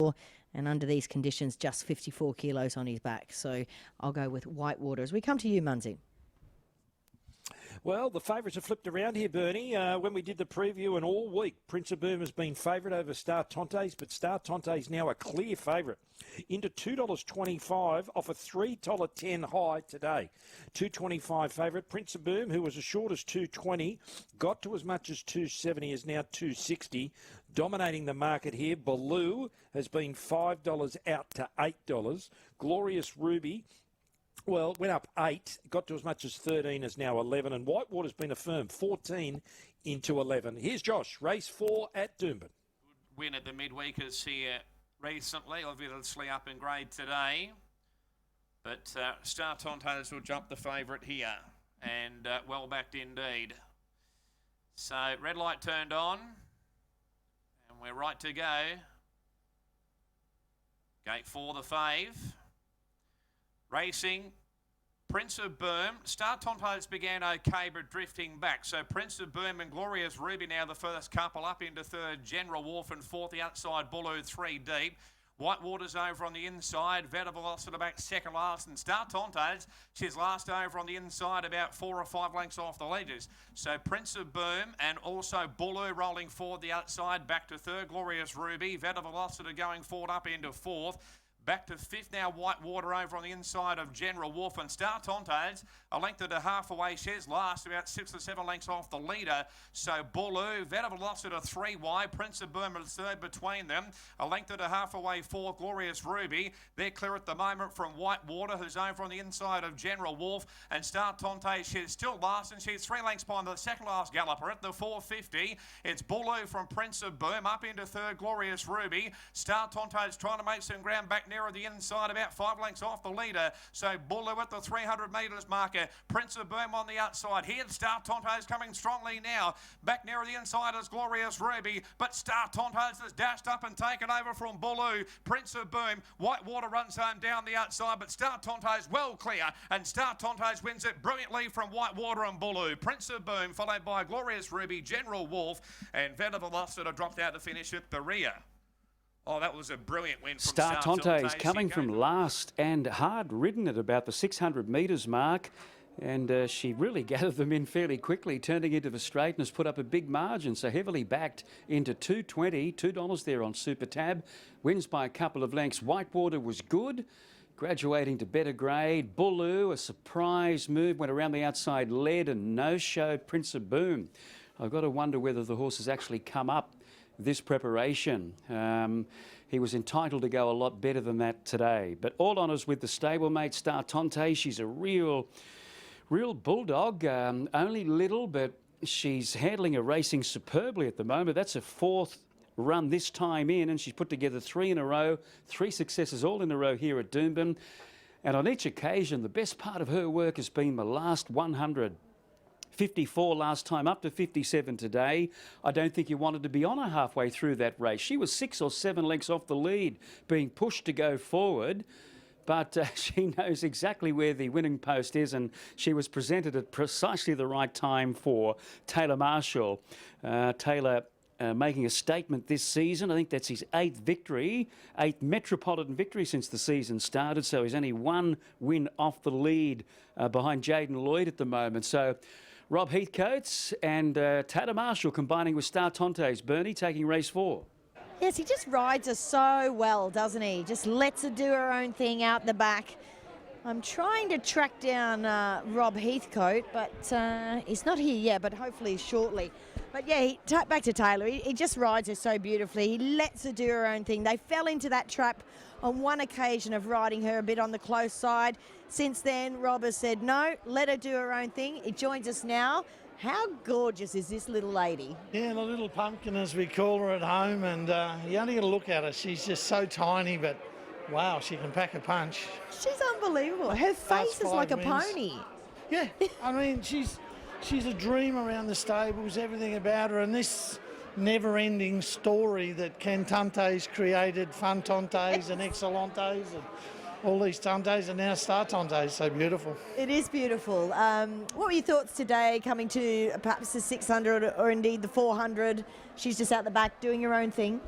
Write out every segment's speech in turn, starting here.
before, and under these conditions, just 54 kilos on his back. So I'll go with Whitewater. As we come to you, Munzie. Well, the favourites have flipped around here, Bernie. When we did the preview and all week, Prince of Boom has been favourite over Startantes, but Startantes now a clear favourite. Into $2.25 off a $3.10 high today. $2.25 favourite. Prince of Boom, who was as short as $2.20, got to as much as $2.70, is now $2.60. Dominating the market here, Baloo has been $5 out to $8. Glorious Ruby, well, went up 8, got to as much as 13, is now 11, and Whitewater's been a firm 14 into 11. Here's Josh, race 4 at Doomben. Good win at the midweekers here recently, obviously up in grade today, but Startantes will jump the favourite here, and well backed indeed. So red light turned on, and we're right to go. Gate 4 the fave. Racing, Prince of Boom. Startantes began okay, but drifting back. So Prince of Boom and Glorious Ruby now the first couple up into third. General Wolf and fourth, the outside Bullu 3 deep. Whitewater's over on the inside. Veta Velocity back second last. And Startantes, she's last over on the inside, about 4 or 5 lengths off the leaders. So Prince of Boom and also Bullu rolling forward the outside. Back to third, Glorious Ruby. Veta Velocity going forward up into fourth. Back to fifth now, Whitewater over on the inside of General Wolf and Startantes. A length and a half away, she's last, about 6 or 7 lengths off the leader. So Bullu, Veta Velocity 3 wide, Prince of Boom is third between them. A length and a half away, fourth, Glorious Ruby. They're clear at the moment from Whitewater, who's over on the inside of General Wolf. And Startantes, she's still last, and she's 3 lengths behind the second last galloper at the 450. It's Bullu from Prince of Boom, up into third, Glorious Ruby. Startantes trying to make some ground back nearer the inside, about 5 lengths off the leader. So Bullu at the 300 metres marker. Prince of Boom on the outside. Here, Startantes coming strongly now. Back nearer the inside is Glorious Ruby, but Startantes has dashed up and taken over from Bullu. Prince of Boom, Whitewater runs home down the outside, but Startantes well clear, and Startantes wins it brilliantly from Whitewater and Bullu. Prince of Boom followed by Glorious Ruby, General Wolf, and Veta Velocity dropped out to finish at the rear. Oh, that was a brilliant win from Startantes coming from last and hard ridden at about the 600 metres mark. And she really gathered them in fairly quickly, turning into the straight, and has put up a big margin. So heavily backed into $2.20, $2 there on Super Tab. Wins by a couple of lengths. Whitewater was good, graduating to better grade. Bullu, a surprise move, went around the outside, led and no-showed Prince of Boom. I've got to wonder whether the horse has actually come up this preparation. He was entitled to go a lot better than that today. But all honours with the stablemate Startantes. She's a real bulldog, only little, but she's handling her racing superbly at the moment. That's a 4th run this time in, and she's put together 3 in a row, 3 successes all in a row here at Doomben. And on each occasion, the best part of her work has been the last 100. 54 last time, up to 57 today. I don't think you wanted to be on her halfway through that race. She was 6 or 7 lengths off the lead, being pushed to go forward. But she knows exactly where the winning post is, and she was presented at precisely the right time for Taylor Marshall. Taylor making a statement this season. I think that's his 8th victory, 8th Metropolitan victory since the season started. So he's only 1 win off the lead behind Jaden Lloyd at the moment. So Rob Heathcote and Taylor Marshall combining with Startantes. Bernie taking race 4. Yes, he just rides her so well, doesn't he? Just lets her do her own thing out the back. I'm trying to track down Rob Heathcote, but he's not here yet, but hopefully shortly. But yeah, back to Taylor. He just rides her so beautifully. He lets her do her own thing. They fell into that trap on one occasion of riding her a bit on the close side. Since then, Rob has said, no, let her do her own thing. He joins us now. How gorgeous is this little lady? Yeah, the little pumpkin, as we call her at home, and you only got to look at her. She's just so tiny, but wow, she can pack a punch. She's unbelievable. Her face is like a pony. Yeah, I mean, she's a dream around the stables, everything about her, and this never-ending story that Cantantes created, Funtantes and Excelentes and all these Tantes, and now Startantes, so beautiful. It is beautiful. What were your thoughts today coming to perhaps the 600 or indeed the 400? She's just out the back doing her own thing.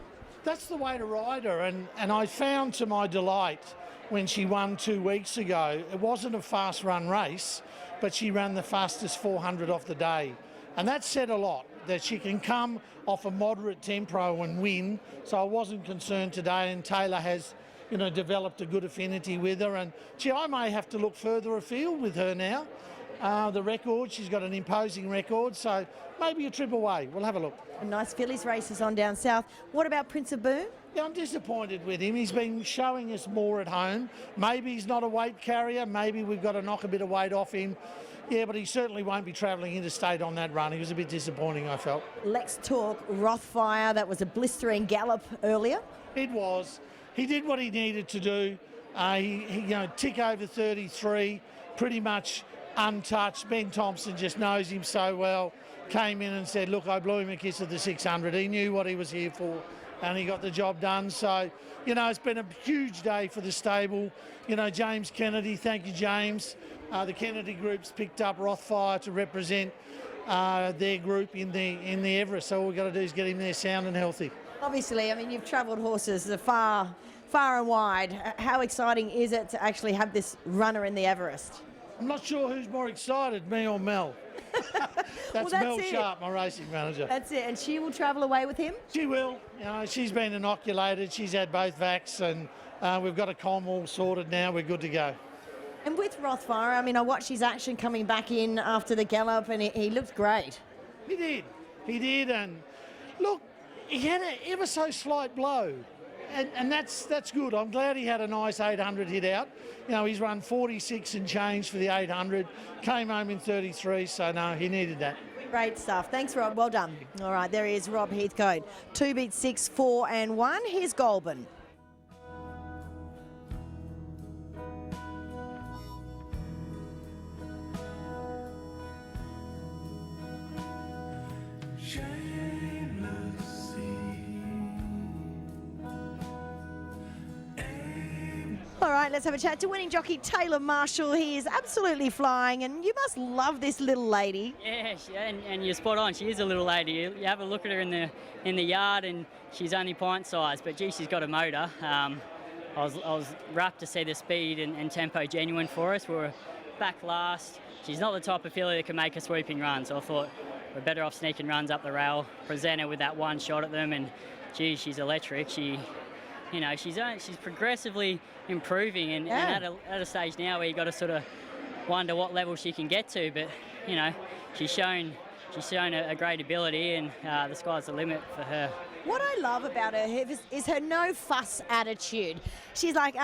that's the way to ride her. And I found to my delight when she won 2 weeks ago, it wasn't a fast run race, but she ran the fastest 400 off the day. And that said a lot, that she can come off a moderate tempo and win. So I wasn't concerned today, and Taylor has, you know, developed a good affinity with her. And gee, I may have to look further afield with her now. The record, she's got an imposing record, so maybe a trip away. We'll have a look. A nice fillies races on down south. What about Prince of Boom? Yeah, I'm disappointed with him. He's been showing us more at home. Maybe he's not a weight carrier. Maybe we've got to knock a bit of weight off him. Yeah, but he certainly won't be travelling interstate on that run. He was a bit disappointing, I felt. Let's talk Rothfire. That was a blistering gallop earlier. It was. He did what he needed to do. He you know, tick over 33, pretty much untouched. Ben Thompson just knows him so well. Came in and said, look, I blew him a kiss at the 600. He knew what he was here for, and he got the job done. So, you know, it's been a huge day for the stable. You know, James Kennedy, thank you, James. The Kennedy Group's picked up Rothfire to represent their group in the Everest. So all we've got to do is get him there sound and healthy. Obviously, I mean, you've travelled horses far and wide. How exciting is it to actually have this runner in the Everest? I'm not sure who's more excited, me or Mel. That's Mel Sharp, my racing manager. That's it, and she will travel away with him? She will. You know, she's been inoculated. She's had both vax, and we've got a comm all sorted now. We're good to go. And with Rothfire, I mean, I watched his action coming back in after the gallop, and he looked great. He did, and look, he had an ever so slight blow, and that's good. I'm glad he had a nice 800 hit out. You know, he's run 46 and change for the 800, came home in 33, so no, he needed that. Great stuff. Thanks, Rob. Well done. All right, there he is, Rob Heathcote. 2 beats 6, 4 and 1. Here's Goulburn. All right, let's have a chat to winning jockey Taylor Marshall. He is absolutely flying, and you must love this little lady. Yeah, and you're spot on. She is a little lady. You have a look at her in the yard, and she's only pint size, but gee, she's got a motor. I was rapt to see the speed and tempo genuine for us. We were back last. She's not the type of filly that can make a sweeping run, so I thought we're better off sneaking runs up the rail, present her with that one shot at them, and gee, she's electric. You know, she's progressively improving, and at a stage now where you've got to sort of wonder what level she can get to. But you know, she's shown a great ability, and the sky's the limit for her. What I love about her is her no fuss attitude. She's like,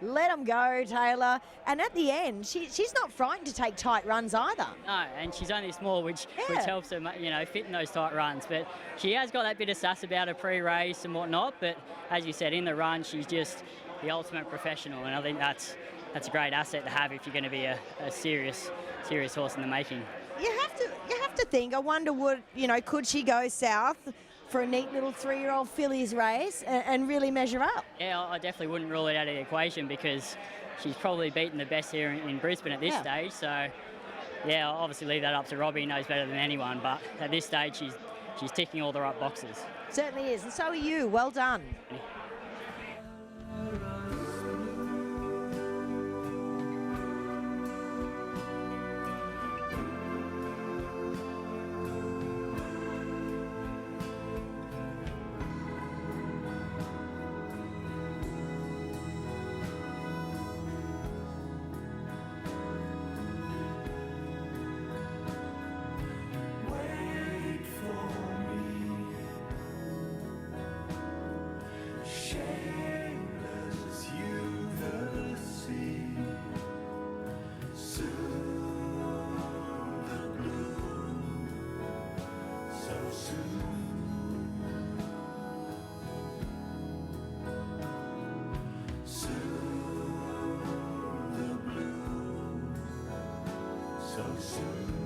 let them go, Taylor. And at the end, she's not frightened to take tight runs either. No, and she's only small, which helps her, you know, fit in those tight runs. But she has got that bit of sass about her pre-race and whatnot. But as you said, in the run, she's just the ultimate professional, and I think that's a great asset to have if you're going to be a serious horse in the making. You have to think. I wonder, could she go south for a neat little 3-year-old fillies race and really measure up? Yeah, I definitely wouldn't rule it out of the equation, because she's probably beaten the best here in Brisbane at this stage. So, yeah, I'll obviously leave that up to Robbie. He knows better than anyone. But at this stage, she's ticking all the right boxes. Certainly is, and so are you. Well done. So soon.